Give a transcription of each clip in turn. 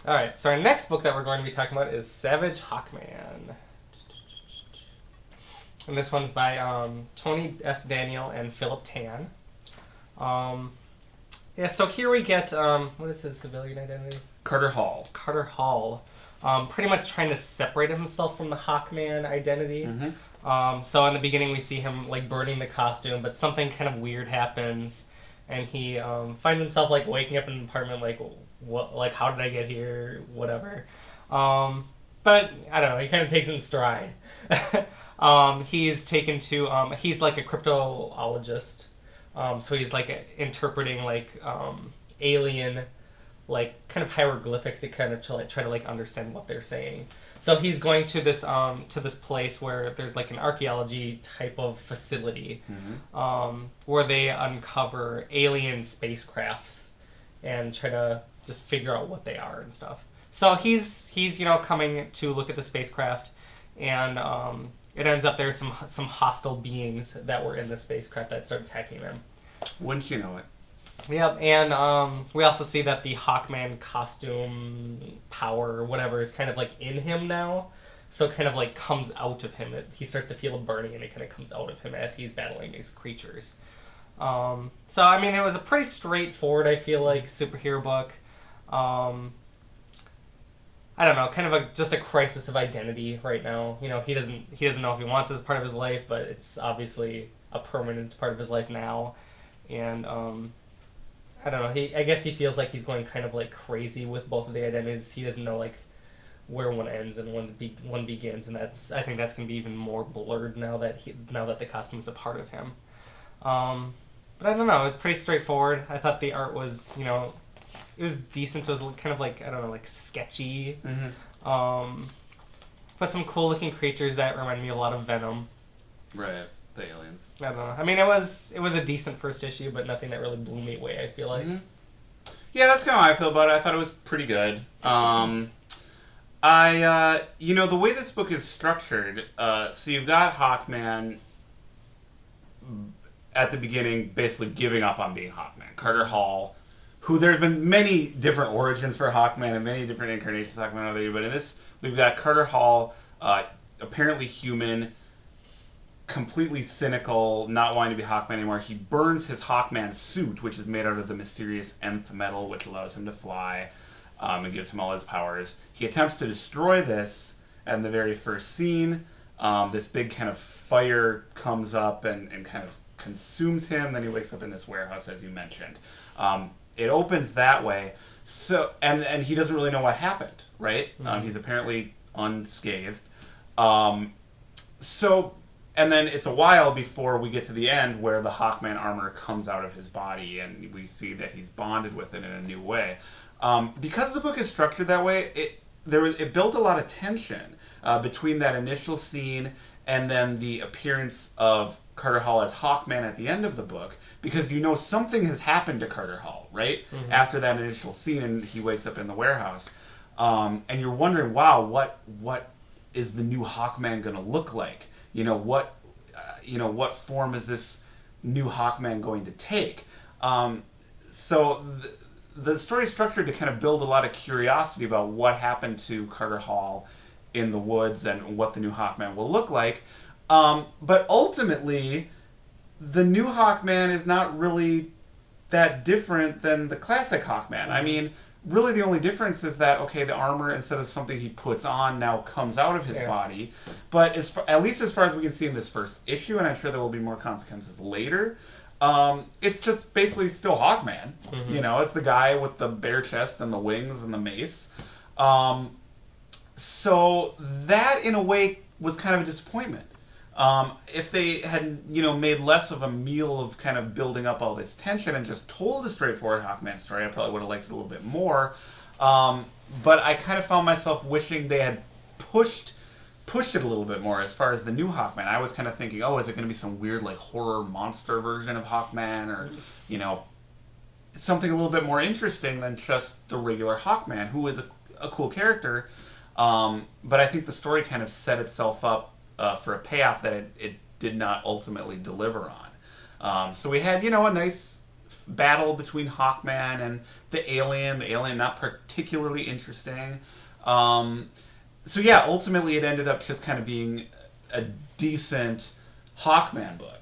All right, so our next book that we're going to be talking about is Savage Hawkman. And this one's by Tony S. Daniel and Philip Tan. Um, yeah, so here we get, what is his civilian identity? Carter Hall. Carter Hall. Pretty much trying to separate himself from the Hawkman identity. So in the beginning we see him like burning the costume, but something kind of weird happens, and he finds himself like waking up in an apartment like, what? Like, how did I get here? Whatever. But I don't know. He kind of takes it in stride. He's taken to he's like a cryptologist. So he's like interpreting like alien like kind of hieroglyphics to kind of try to like understand what they're saying. So he's going to this place where there's like an archaeology type of facility where they uncover alien spacecrafts and try to just figure out what they are and stuff. So he's coming to look at the spacecraft, and it ends up there's some hostile beings that were in the spacecraft that start attacking them. Wouldn't you know it? Yep, and we also see that the Hawkman costume power or whatever is kind of like in him now. So it kind of like comes out of him. He starts to feel a burning, and it kind of comes out of him as he's battling these creatures. So I mean, it was a pretty straightforward, I feel like, superhero book. I don't know, kind of just a crisis of identity right now. He doesn't know if he wants this part of his life, but it's obviously a permanent part of his life now, and I don't know. I guess he feels like he's going kind of like crazy with both of the identities. He doesn't know like where one ends and one begins, and I think that's going to be even more blurred now that the costume is a part of him. But I don't know. It was pretty straightforward. I thought the art was it was decent. It was kind of like, I don't know, like sketchy. But some cool looking creatures that remind me a lot of Venom. Right. The aliens. I don't know. I mean, it was a decent first issue, but nothing that really blew me away, I feel like. Yeah, that's kind of how I feel about it. I thought it was pretty good. The way this book is structured, so you've got Hawkman at the beginning basically giving up on being Hawkman. Carter Hall, who there's been many different origins for Hawkman and many different incarnations of Hawkman over the years, but in this, we've got Carter Hall, apparently human, completely cynical, not wanting to be Hawkman anymore. He burns his Hawkman suit, which is made out of the mysterious nth metal, which allows him to fly and gives him all his powers. He attempts to destroy this in the very first scene. This big kind of fire comes up and kind of consumes him. Then he wakes up in this warehouse, as you mentioned. It opens that way. So and he doesn't really know what happened, right? He's apparently unscathed. And then it's a while before we get to the end where the Hawkman armor comes out of his body and we see that he's bonded with it in a new way. Because the book is structured that way, it built a lot of tension between that initial scene and then the appearance of Carter Hall as Hawkman at the end of the book, because something has happened to Carter Hall, right? After that initial scene and he wakes up in the warehouse. And you're wondering, wow, what is the new Hawkman going to look like? What form is this new Hawkman going to take? So the story is structured to kind of build a lot of curiosity about what happened to Carter Hall in the woods and what the new Hawkman will look like. But ultimately, the new Hawkman is not really that different than the classic Hawkman. I mean, really the only difference is that, okay, the armor, instead of something he puts on, now comes out of his body. But at least as far as we can see in this first issue, and I'm sure there will be more consequences later, it's just basically still Hawkman. It's the guy with the bare chest and the wings and the mace. So that, in a way, was kind of a disappointment. If they had, made less of a meal of kind of building up all this tension and just told a straightforward Hawkman story, I probably would have liked it a little bit more. But I kind of found myself wishing they had pushed it a little bit more as far as the new Hawkman. I was kind of thinking, is it going to be some weird, like, horror monster version of Hawkman, or, something a little bit more interesting than just the regular Hawkman, who is a cool character. But I think the story kind of set itself up for a payoff that it did not ultimately deliver on. So we had, a nice battle between Hawkman and the alien. The alien not particularly interesting. So yeah, ultimately it ended up just kind of being a decent Hawkman book.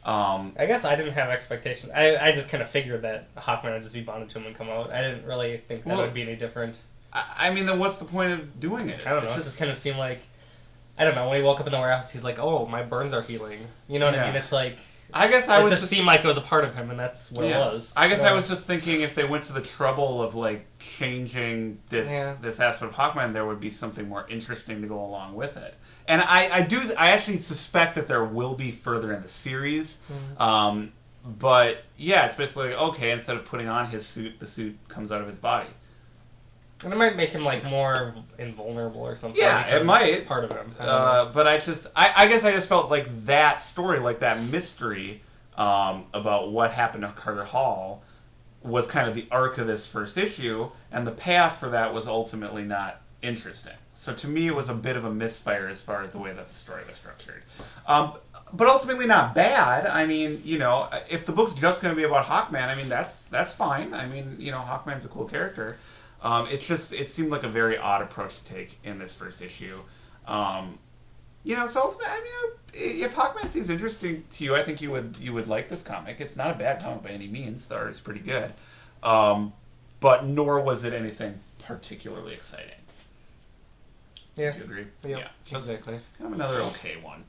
I guess I didn't have expectations. I just kind of figured that Hawkman would just be bonded to him and come out. I didn't really think that would be any different. I mean, then what's the point of doing it? I don't know. It just kind of seemed like, I don't know, when he woke up in the warehouse, he's like, oh, my burns are healing. You know what I mean? It's like, I guess it just seemed like it was a part of him, and that's what it was. I guess I was just thinking if they went to the trouble of, like, changing this aspect of Hawkman, there would be something more interesting to go along with it. And I actually suspect that there will be further in the series. Mm-hmm. But, yeah, it's basically, okay, instead of putting on his suit, the suit comes out of his body. And it might make him, like, more invulnerable or something. Yeah, it might. It's part of him. But I guess I just felt like that story, like that mystery about what happened to Carter Hall was kind of the arc of this first issue, and the path for that was ultimately not interesting. So to me, it was a bit of a misfire as far as the way that the story was structured. But ultimately not bad. I mean, you know, if the book's just going to be about Hawkman, I mean, that's fine. I mean, you know, Hawkman's a cool character. It seemed like a very odd approach to take in this first issue. You know, so ultimately, I mean, if Hawkman seems interesting to you, I think you would like this comic. It's not a bad comic by any means. The art is pretty good. But nor was it anything particularly exciting. Yeah. Do you agree? Yeah, exactly. Another okay one.